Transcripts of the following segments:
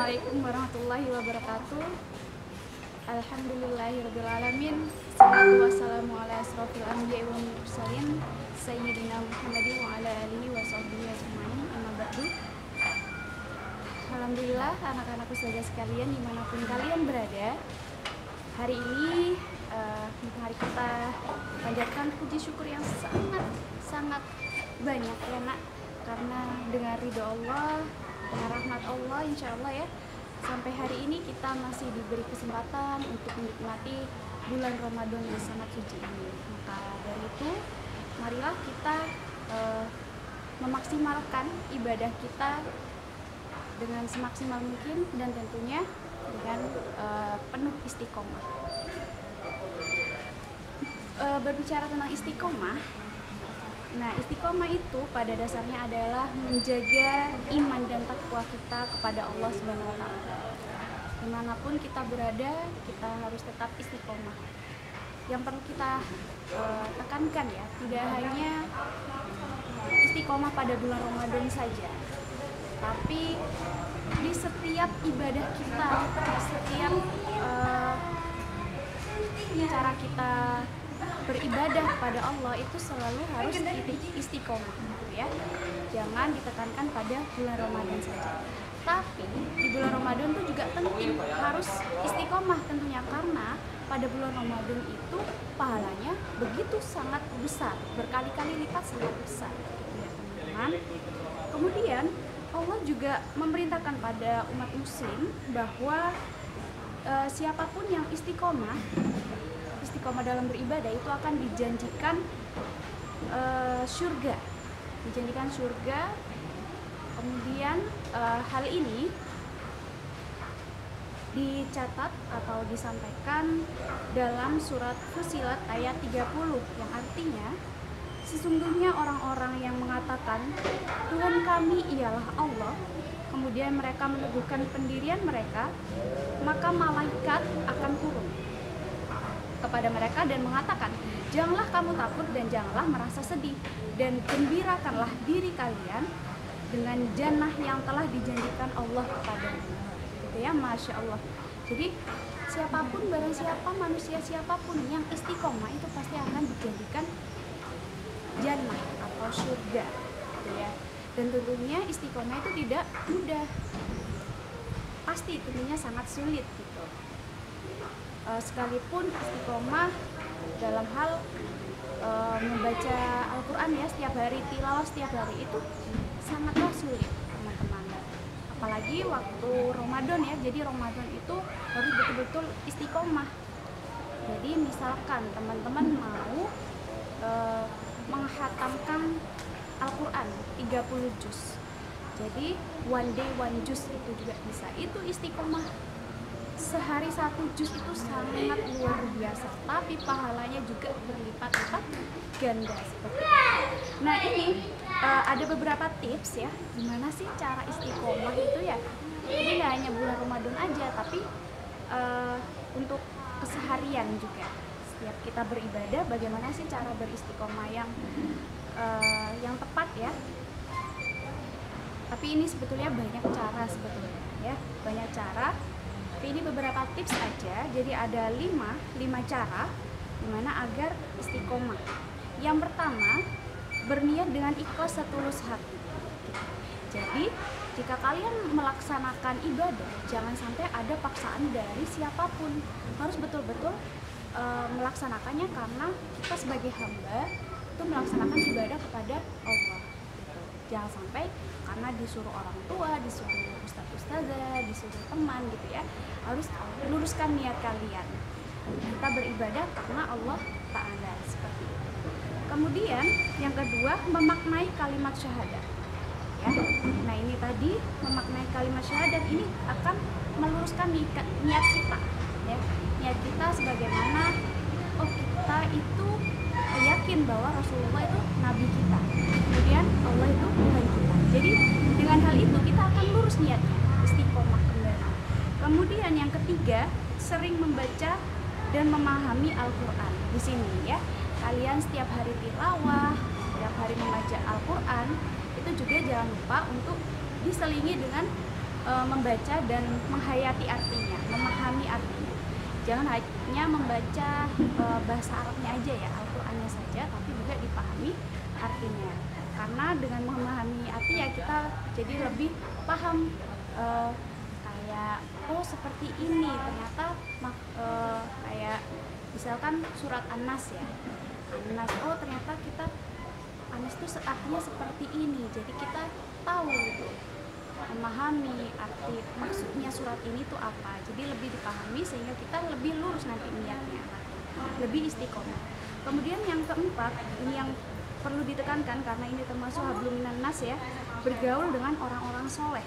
Assalamualaikum warahmatullahi wabarakatuh. Alhamdulillahirrabbilalamin. Salatu wassalamu ala asrofil anbiya wal mursalin Sayyidina Muhammadin wa ala alihi wa sahbihi ajma'in. Amma ba'du. Alhamdulillah anak-anak ustazah sekalian dimanapun kalian berada, hari ini mari kita panjatkan puji syukur yang sangat banyak ya nak, karena dengan ridho Allah, dengan rahmat Allah, insya Allah ya, sampai hari ini kita masih diberi kesempatan untuk menikmati bulan Ramadan yang sangat suci ini. Maka dari itu, marilah kita memaksimalkan ibadah kita dengan semaksimal mungkin dan tentunya dengan penuh istiqomah. Berbicara tentang istiqomah, nah istiqomah itu pada dasarnya adalah menjaga iman dan takwa kita kepada Allah Subhanahu wa Ta'ala. Dimanapun kita berada, kita harus tetap istiqomah. Yang perlu kita tekankan ya, tidak hanya istiqomah pada bulan Ramadan saja, tapi di setiap ibadah kita, setiap cara kita beribadah kepada Allah itu selalu harus istiqomah gitu ya. Jangan ditekankan pada bulan Ramadan saja. Tapi di bulan Ramadan itu juga penting harus istiqomah tentunya, karena pada bulan Ramadan itu pahalanya begitu sangat besar, berkali-kali lipat sangat besar ya teman-teman. Kemudian Allah juga memerintahkan pada umat muslim bahwa siapapun yang istiqomah dalam beribadah itu akan dijanjikan surga, Kemudian hal ini dicatat atau disampaikan dalam surat Fussilat ayat 30 yang artinya, sesungguhnya orang-orang yang mengatakan Tuhan kami ialah Allah, kemudian mereka meneguhkan pendirian mereka, maka malaikat akan turun kepada mereka dan mengatakan, janganlah kamu takut dan janganlah merasa sedih, dan gembirakanlah diri kalian dengan jannah yang telah dijanjikan Allah kepadamu. Gitu ya, Masya Allah. Jadi siapapun, barang siapa, manusia siapapun yang istiqomah itu pasti akan dijanjikan jannah atau surga gitu ya. Dan tentunya istiqomah itu tidak mudah, pasti tentunya sangat sulit gitu. Sekalipun istiqomah dalam hal membaca Al-Quran ya setiap hari, tilawah setiap hari itu sangatlah sulit teman-teman. Apalagi waktu Ramadan ya, jadi Ramadan itu harus betul-betul istiqomah. Jadi misalkan teman-teman mau menghatamkan Al-Quran 30 juz, jadi one day one juz itu juga bisa, itu istiqomah. Sehari 1 juz itu sangat luar biasa, tapi pahalanya juga berlipat-lipat ganda seperti itu. Nah ini ada beberapa tips ya, gimana sih cara istiqomah itu ya. Jadi nggak hanya bulan Ramadan aja, tapi untuk keseharian juga. Setiap kita beribadah, bagaimana sih cara beristiqomah yang tepat ya. Tapi ini sebetulnya banyak cara sebetulnya ya, banyak cara. Tapi ini beberapa tips aja. Jadi ada 5 cara dimana agar istiqomah. Yang pertama, berniat dengan ikhlas setulus hati. Jadi jika kalian melaksanakan ibadah, jangan sampai ada paksaan dari siapapun. Harus betul-betul melaksanakannya karena kita sebagai hamba itu melaksanakan ibadah kepada Allah gitu. Jangan sampai karena disuruh orang tua, disuruh ustazah, disuruh teman gitu ya. Harus luruskan niat kalian. Kita beribadah karena Allah Ta'ala seperti itu. Kemudian yang kedua, memaknai kalimat syahadat ya. Nah ini tadi memaknai kalimat syahadat ini akan meluruskan niat kita ya. Niat kita sebagaimana, oh kita itu yakin bahwa Rasulullah itu nabi kita, kemudian Allah itu Tuhan kita. Jadi dengan hal itu kita akan lurus niatnya, istiqomah kembali. Kemudian yang ketiga, sering membaca dan memahami Al-Quran. Di sini ya, kalian setiap hari tilawah, setiap hari membaca Al-Quran, itu juga jangan lupa untuk diselingi dengan membaca dan menghayati artinya, memahami artinya. Jangan hanya membaca bahasa Arabnya aja ya, Al-Qur'annya saja, tapi juga dipahami artinya. Karena dengan memahami arti ya kita jadi lebih paham, kayak oh seperti ini ternyata kayak misalkan surat An-Nas ya. An-Nas, oh ternyata kita An-Nas itu artinya seperti ini. Jadi kita tahu gitu, memahami arti maksudnya surat ini tuh apa. Jadi lebih dipahami sehingga kita lebih lurus nanti niatnya, lebih istiqomah. Kemudian yang keempat, ini yang perlu ditekankan karena ini termasuk hablum minan nas ya, bergaul dengan orang-orang soleh.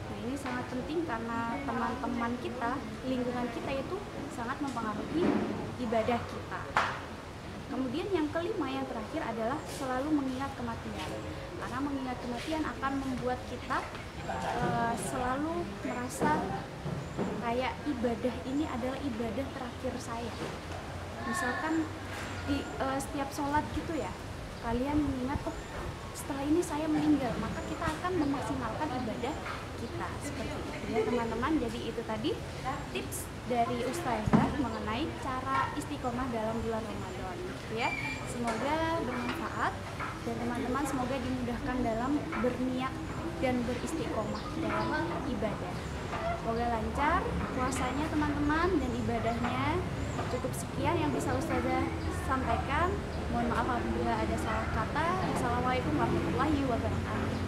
Nah ini sangat penting karena teman-teman kita, lingkungan kita itu sangat mempengaruhi ibadah kita. Kemudian yang kelima, yang terakhir adalah selalu mengingat kematian. Karena mengingat kematian akan membuat kita selalu merasa kayak ibadah ini adalah ibadah terakhir saya. Misalkan di setiap sholat gitu ya, kalian mengingat oh setelah ini saya meninggal, maka kita akan memaksimalkan ibadah kita seperti itu ya teman-teman. Jadi itu tadi tips dari Ustazah mengenai cara istiqomah dalam bulan Ramadan gitu ya. Semoga bermanfaat dan teman-teman semoga dimudahkan dalam berniat dan beristiqomah dalam ibadah. Semoga lancar puasanya teman-teman dan ibadahnya. Cukup sekian yang bisa Ustazah sampaikan. Mohon maaf apabila ada salah kata. Wassalamualaikum warahmatullahi wabarakatuh.